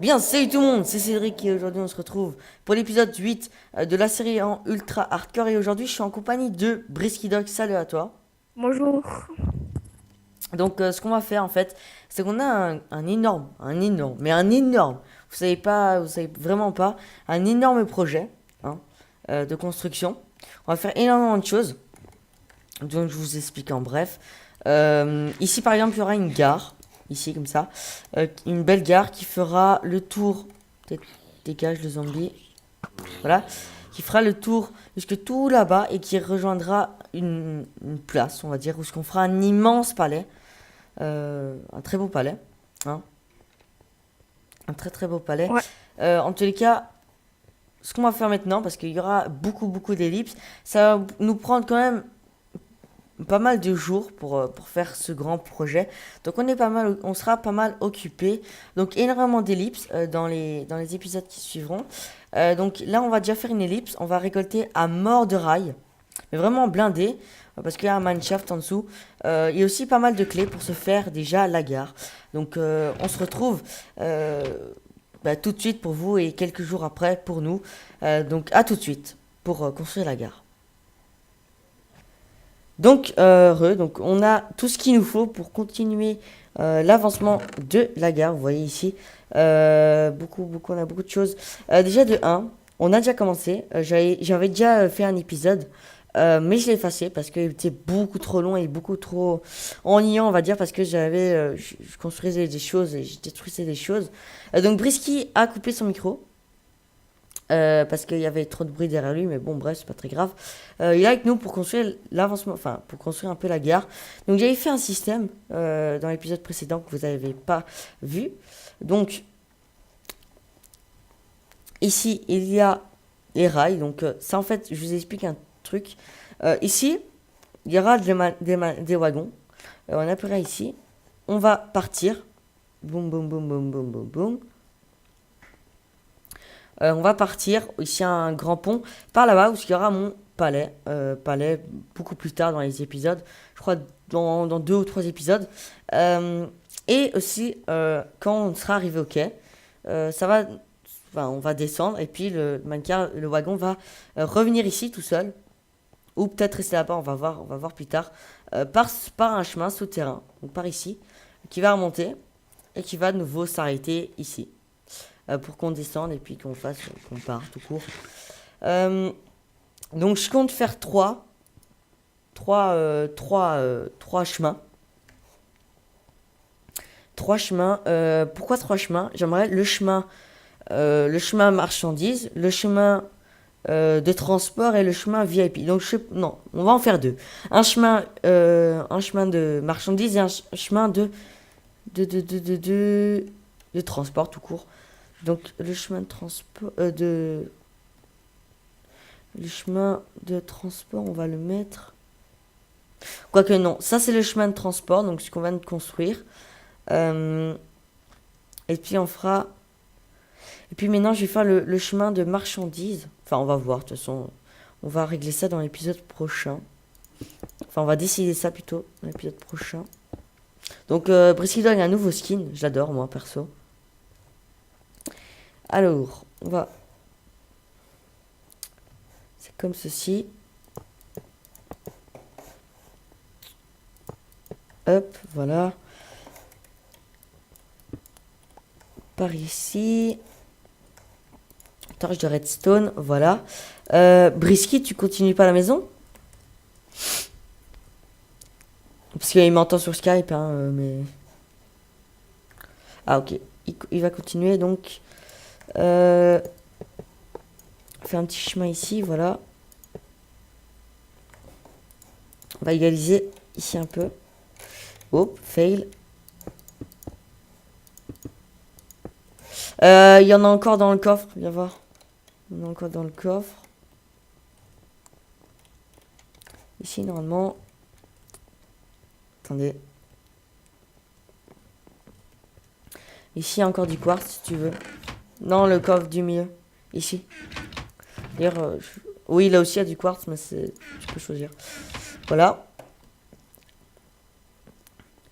Bien, salut tout le monde, c'est Cédric et aujourd'hui on se retrouve pour l'épisode 8 de la série en ultra hardcore et aujourd'hui je suis en compagnie de Brisky Dog, salut à toi. Bonjour. Donc ce qu'on va faire en fait, c'est qu'on a un énorme, vous savez vraiment pas, un énorme projet hein, de construction. On va faire énormément de choses, donc je vous explique en bref. Ici par exemple il y aura une gare, ici comme ça, une belle gare qui fera le tour, peut-être dégage le zombie. Voilà, qui fera le tour jusque tout là-bas et qui rejoindra une place, on va dire, où ce qu'on fera un immense palais, un très beau palais, hein, un très très beau palais. Ouais. En tous les cas, ce qu'on va faire maintenant, parce qu'il y aura beaucoup d'ellipses, ça va nous prendre quand même pas mal de jours pour faire ce grand projet. Donc on sera pas mal occupé. Donc énormément d'ellipses dans les épisodes qui suivront. Donc là, on va déjà faire une ellipse. On va récolter à mort de rail, mais vraiment blindé, parce qu'il y a un mineshaft en dessous. Il y a aussi pas mal de clés pour se faire déjà la gare. Donc on se retrouve tout de suite pour vous et quelques jours après pour nous. Donc à tout de suite pour construire la gare. Donc on a tout ce qu'il nous faut pour continuer l'avancement de la gare. Vous voyez ici, on a beaucoup de choses. Déjà de un, on a déjà commencé. J'avais déjà fait un épisode, mais je l'ai effacé parce qu'il était beaucoup trop long et beaucoup trop ennuyant, on va dire, parce que je construisais des choses et je détruisais des choses. Donc Brisky a coupé son micro. Parce qu'il y avait trop de bruit derrière lui, mais bon, bref, c'est pas très grave. Il est avec nous pour construire l'avancement, enfin, pour construire un peu la gare. Donc, j'avais fait un système dans l'épisode précédent que vous n'avez pas vu. Donc, ici, il y a les rails. Donc, ça, en fait, je vous explique un truc. Ici, il y aura des wagons. On appuiera ici. On va partir. Boum, boum, boum, boum, boum, boum, boum. On va partir, ici un grand pont, par là-bas où il y aura mon palais. Palais beaucoup plus tard dans les épisodes, je crois dans deux ou trois épisodes. Et aussi, quand on sera arrivé au quai, ça va, enfin, on va descendre et puis le wagon va revenir ici tout seul. Ou peut-être rester là-bas, on va voir plus tard. Par un chemin souterrain, donc par ici, qui va remonter et qui va de nouveau s'arrêter ici pour qu'on descende et puis qu'on parte tout court. Euh, donc je compte faire trois chemins. Trois chemins. Pourquoi trois chemins? J'aimerais le chemin marchandise, le chemin de transport et le chemin VIP. Donc non, on va en faire deux. Un chemin de marchandise et un chemin de transport tout court. Donc le chemin de transport le chemin de transport, on va le mettre. Quoique non, ça c'est le chemin de transport, donc ce qu'on vient de construire. Euh, et puis on fera. Et puis maintenant, je vais faire le chemin de marchandises. Enfin, on va voir, de toute façon, on va régler ça dans l'épisode prochain. Enfin, on va décider ça plutôt dans l'épisode prochain. Donc, Brisky a un nouveau skin, j'adore moi perso. Alors, on va. C'est comme ceci. Hop, voilà. Par ici. Torche de redstone, voilà. Brisky, tu continues pas à la maison? Parce qu'il m'entend sur Skype, hein, mais. Ah, ok. Il va continuer, donc. Euh, faire un petit chemin ici, voilà. On va égaliser ici un peu. Hop, fail. Il y en a encore dans le coffre, viens voir. Il y en a encore dans le coffre. Ici, normalement. Attendez. Ici, il y a encore du quartz, si tu veux. Non, le coffre du milieu. Ici. D'ailleurs, oui, là aussi, il y a du quartz, mais tu peux choisir. Voilà.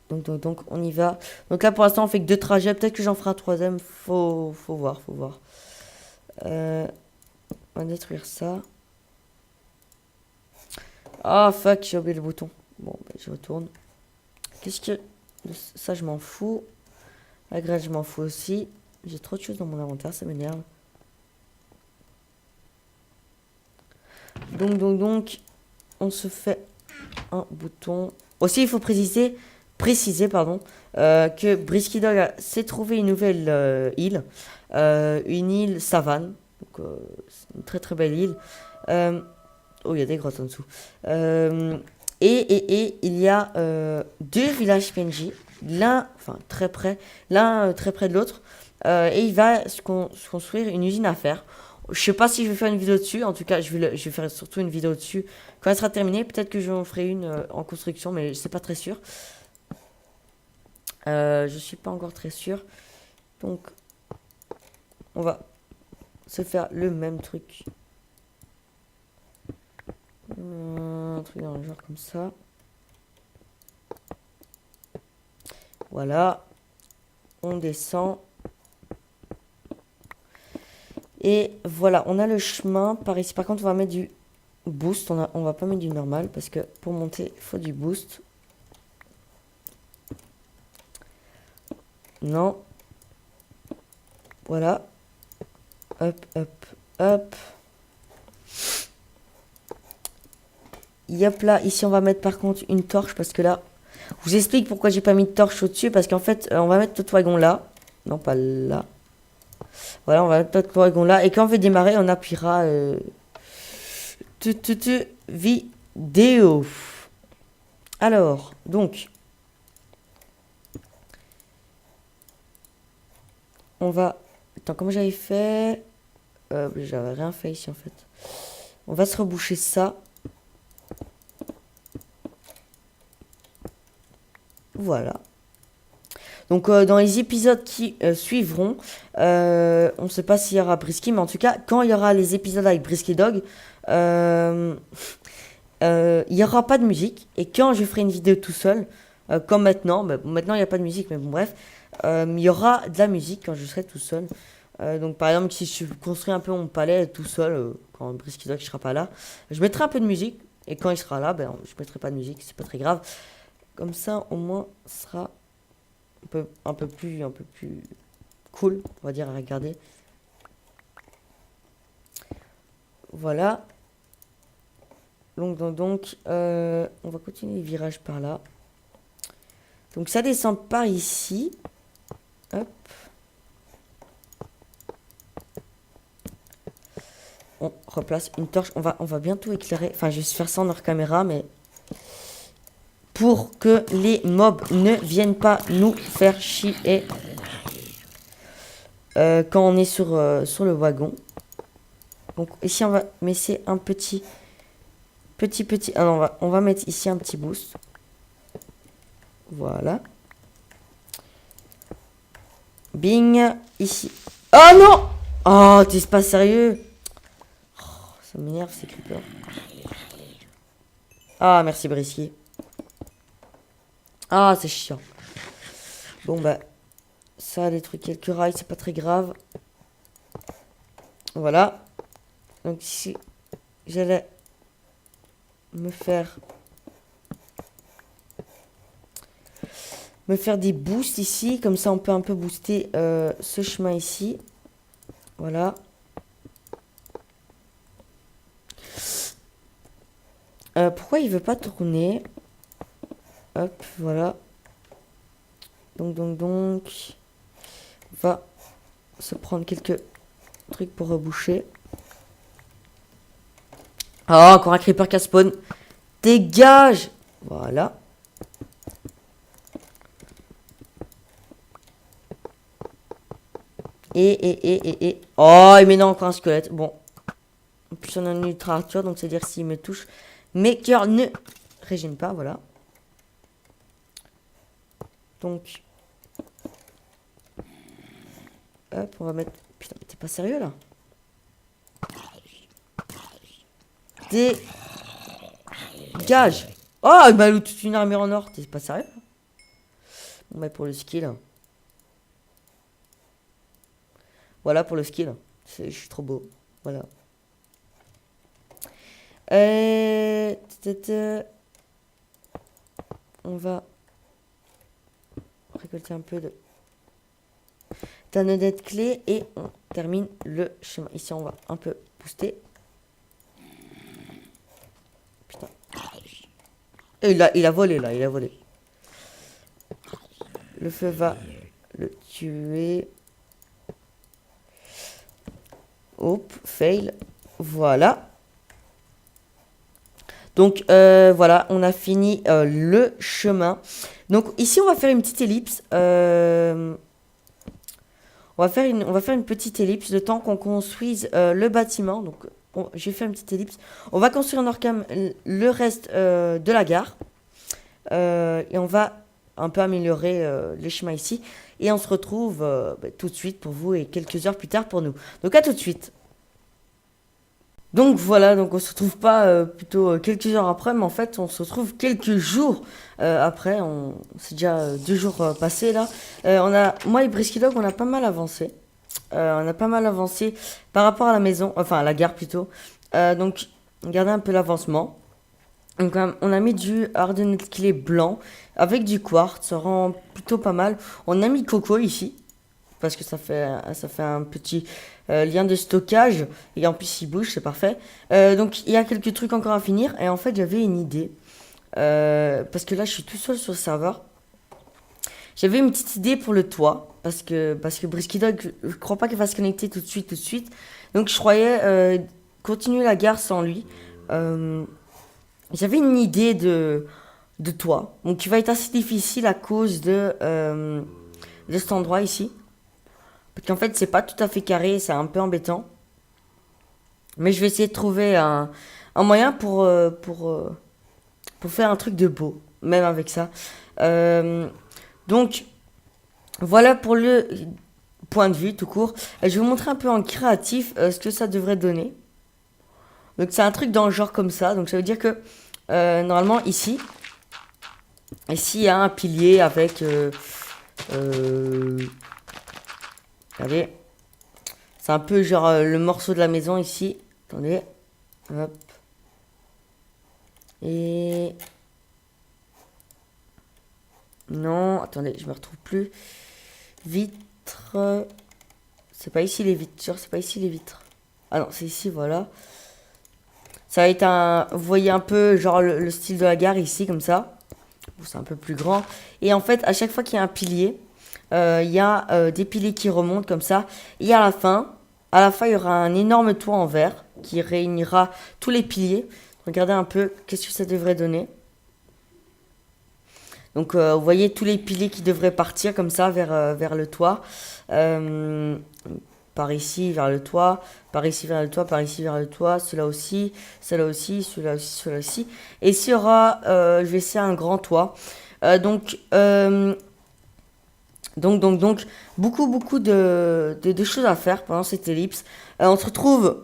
Donc, on y va. Donc là, pour l'instant, on fait que 2 trajets. Peut-être que j'en ferai un troisième. Faut voir, faut voir. On va détruire ça. Ah, fuck, j'ai oublié le bouton. Bon, bah, je retourne. Qu'est-ce que... Ça, je m'en fous. La graisse, je m'en fous aussi. J'ai trop de choses dans mon inventaire, ça m'énerve. Donc, on se fait un bouton. Aussi, il faut préciser pardon, que Brisky Dog s'est trouvé une nouvelle île. Une île savane. Donc, c'est une très très belle île. Oh, il y a des grottes en dessous. Et il y a 2 villages PNJ. L'un très près de l'autre. Et il va se construire une usine à fer. Je sais pas si je vais faire une vidéo dessus. En tout cas, je vais faire surtout une vidéo dessus quand elle sera terminée. Peut-être que j'en ferai une en construction, mais c'est pas très sûr. Je suis pas encore très sûr. Donc, on va se faire le même truc. Un truc dans le genre comme ça. Voilà. On descend. Et voilà, on a le chemin par ici. Par contre, on va mettre du boost. On va pas mettre du normal parce que pour monter, il faut du boost. Non. Voilà. Hop, hop, hop. Yep, là, ici, on va mettre par contre une torche parce que là, je vous explique pourquoi j'ai pas mis de torche au-dessus. Parce qu'en fait, on va mettre notre wagon là. Non, pas là. Voilà, on va mettre notre wagon là. Et quand on veut démarrer, on appuiera vidéo. Alors, donc, on va... Attends, comment j'avais fait? J'avais rien fait ici en fait. On va se reboucher ça. Voilà. Donc dans les épisodes qui suivront, on ne sait pas s'il y aura Brisky, mais en tout cas, quand il y aura les épisodes avec Brisky Dog, il n'y aura pas de musique. Et quand je ferai une vidéo tout seul, comme maintenant, bah, maintenant il n'y a pas de musique, mais bon bref, il y aura de la musique quand je serai tout seul. Donc par exemple, si je construis un peu mon palais tout seul, quand Brisky Dog ne sera pas là, je mettrai un peu de musique. Et quand il sera là, ben, je mettrai pas de musique, c'est pas très grave. Comme ça, au moins, ce sera un peu plus cool, on va dire, à regarder. Voilà. Donc, on va continuer les virages par là. Donc, ça descend par ici. Hop. On replace une torche. On va bientôt éclairer. Enfin, je vais faire ça en hors caméra, mais pour que les mobs ne viennent pas nous faire chier quand on est sur le wagon. Donc ici on va mettre un petit. Ah non, on va mettre ici un petit boost. Voilà. Bing. Ici. Oh non! Oh, t'es pas sérieux? Oh, ça m'énerve ces creepers. Ah, merci Brisky. Ah, c'est chiant. Bon, bah, ça a détruit quelques rails, c'est pas très grave. Voilà. Donc, ici, j'allais me faire des boosts ici. Comme ça, on peut un peu booster ce chemin ici. Voilà. Pourquoi il veut pas tourner? Hop, voilà. Donc, on va se prendre quelques trucs pour reboucher. Ah, encore un creeper qui a spawn. Dégage! Voilà. Et. Oh, mais non, encore un squelette. Bon. En plus, on a une ultra arture, donc c'est-à-dire s'il me touche, mes cœurs ne régènent pas, voilà. Donc. Hop, on va mettre... Putain, t'es pas sérieux, là? Dégage! Oh, il m'a toute une armure en or. T'es pas sérieux? On met pour le skill. Voilà pour le skill. Je suis trop beau. Voilà. On va récolter un peu de tanodette clé et on termine le chemin. Ici, on va un peu booster. Putain. Et il a volé là, il a volé. Le feu va le tuer. Hop, fail. Voilà. Donc voilà, on a fini le chemin. Donc ici, on va faire une petite ellipse. On va faire une petite ellipse le temps qu'on construise le bâtiment. Donc je vais faire une petite ellipse. On va construire en Orcam le reste de la gare. Et on va un peu améliorer les chemins ici. Et on se retrouve tout de suite pour vous et quelques heures plus tard pour nous. Donc à tout de suite. Donc voilà, donc on se retrouve pas plutôt quelques heures après, mais en fait on se retrouve quelques jours après. C'est déjà 2 jours passés là. Moi et Brisky Dog, on a pas mal avancé. On a pas mal avancé par rapport à la maison, enfin à la gare plutôt. Donc regardez un peu l'avancement. Donc on a mis du hardened clé blanc avec du quartz, ça rend plutôt pas mal. On a mis Coco ici parce que ça fait un petit lien de stockage et en plus il bouge, c'est parfait. Donc il y a quelques trucs encore à finir et en fait j'avais une idée parce que là je suis tout seul sur le serveur. J'avais une petite idée pour le toit parce que Brisky Dog, je crois pas qu'il va se connecter tout de suite. Donc je croyais continuer la gare sans lui. J'avais une idée de toit, donc qui va être assez difficile à cause de cet endroit ici. Parce qu'en fait, c'est pas tout à fait carré, c'est un peu embêtant. Mais je vais essayer de trouver un moyen pour faire un truc de beau, même avec ça. Donc, voilà pour le point de vue tout court. Je vais vous montrer un peu en créatif ce que ça devrait donner. Donc, c'est un truc dans le genre comme ça. Donc, ça veut dire que normalement, ici, il y a un pilier avec... Regardez. C'est un peu genre le morceau de la maison ici. Attendez. Hop. Et... Non, attendez, je me retrouve plus. Vitres. C'est pas ici les vitres. Genre, c'est pas ici les vitres. Ah non, c'est ici, voilà. Ça va être un... Vous voyez un peu genre le style de la gare ici, comme ça. Bon, c'est un peu plus grand. Et en fait, à chaque fois qu'il y a un pilier, il y a des piliers qui remontent comme ça. Et à la fin, il y aura un énorme toit en verre qui réunira tous les piliers. Regardez un peu qu'est-ce que ça devrait donner. Donc, vous voyez tous les piliers qui devraient partir comme ça vers le toit. Par ici vers le toit, par ici vers le toit, par ici vers le toit, cela aussi, cela aussi, cela aussi, cela aussi. Et ici, il y aura, je vais essayer un grand toit. Donc, beaucoup de choses à faire pendant cette ellipse. On se retrouve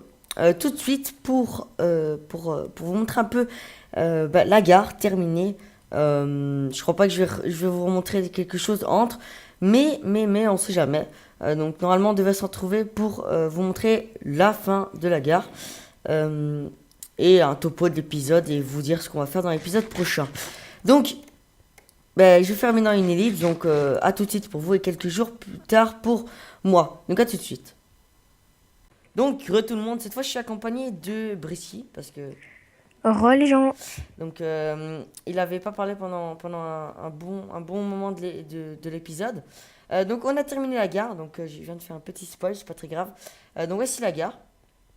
tout de suite pour vous montrer un peu la gare terminée. Je crois pas que je vais vous montrer quelque chose entre, mais on sait jamais. Donc normalement on devait se retrouver pour vous montrer la fin de la gare et un topo de l'épisode et vous dire ce qu'on va faire dans l'épisode prochain. Donc je vais faire maintenant une ellipse, donc à tout de suite pour vous et quelques jours plus tard pour moi. Donc à tout de suite. Donc tout le monde, cette fois je suis accompagné de Brissy parce que... Re les gens. Donc il n'avait pas parlé pendant un bon moment de l'épisode. Donc on a terminé la gare, donc je viens de faire un petit spoil, c'est pas très grave. Donc voici la gare,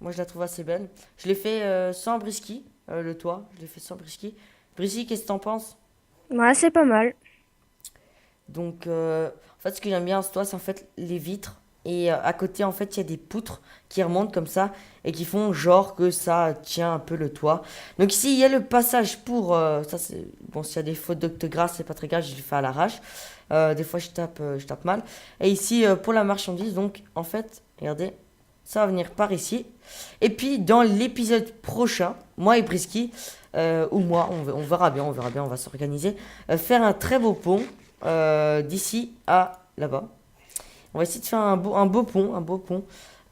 moi je la trouve assez belle. Je l'ai fait sans Brisky, le toit, je l'ai fait sans Brisky. Brisky, qu'est-ce que t'en penses? Ouais, c'est pas mal. Donc en fait ce que j'aime bien ce toit c'est en fait les vitres. Et à côté en fait il y a des poutres qui remontent comme ça et qui font genre que ça tient un peu le toit. Donc ici il y a le passage pour... ça c'est... Bon s'il y a des fautes d'orthographe c'est pas très grave, je le fais à l'arrache. Des fois je tape mal. Et ici pour la marchandise donc en fait regardez ça va venir par ici. Et puis dans l'épisode prochain moi et Brisky ou moi on verra bien on va s'organiser faire un très beau pont. d'ici à là-bas. On va essayer de faire un beau pont, un beau pont.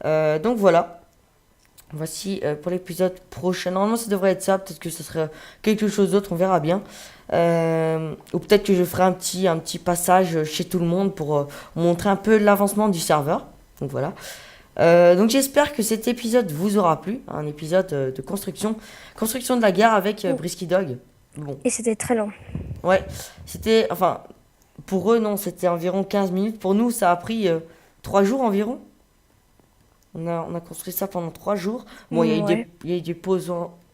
Donc voilà. Voici pour l'épisode prochain. Normalement, ça devrait être ça. Peut-être que ce serait quelque chose d'autre. On verra bien. Ou peut-être que je ferai un petit passage chez tout le monde pour montrer un peu l'avancement du serveur. Donc voilà. Donc j'espère que cet épisode vous aura plu. Un épisode de construction. Construction de la gare avec Brisky Dog. Bon. Et c'était très long. Ouais. C'était... Enfin, pour eux, non. C'était environ 15 minutes. Pour nous, ça a pris 3 jours environ. On a construit ça pendant 3 jours. Bon, Ouais. il y a eu des pauses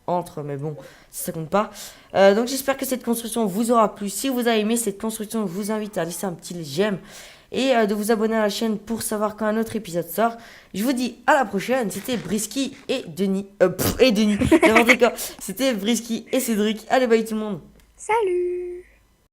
entre, mais bon, ça compte pas. Donc j'espère que cette construction vous aura plu. Si vous avez aimé cette construction, je vous invite à laisser un petit j'aime et de vous abonner à la chaîne pour savoir quand un autre épisode sort. Je vous dis à la prochaine. C'était Brisky et Denis. Et Denis, n'importe quoi. C'était Brisky et Cédric. Allez, bye tout le monde. Salut!